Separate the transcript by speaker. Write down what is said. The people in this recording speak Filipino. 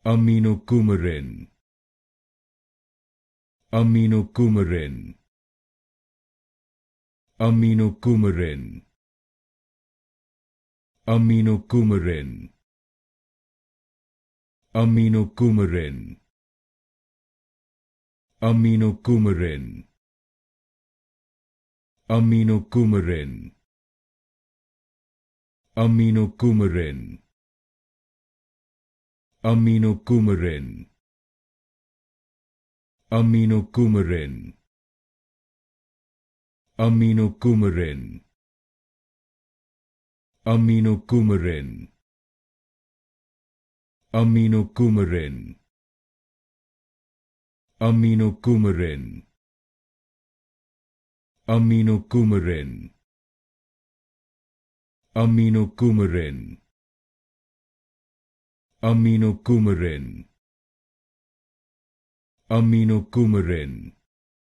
Speaker 1: Aminocoumarin. Aminocoumarin. Aminocoumarin. Aminocoumarin. Aminocoumarin. Aminocoumarin. Aminocoumarin. Aminocoumarin. Aminocoumarin. Aminocoumarin. Aminocoumarin. Aminocoumarin. Aminocoumarin. Aminocoumarin. Aminocoumarin. Aminocoumarin. Aminocoumarin. Aminocoumarin.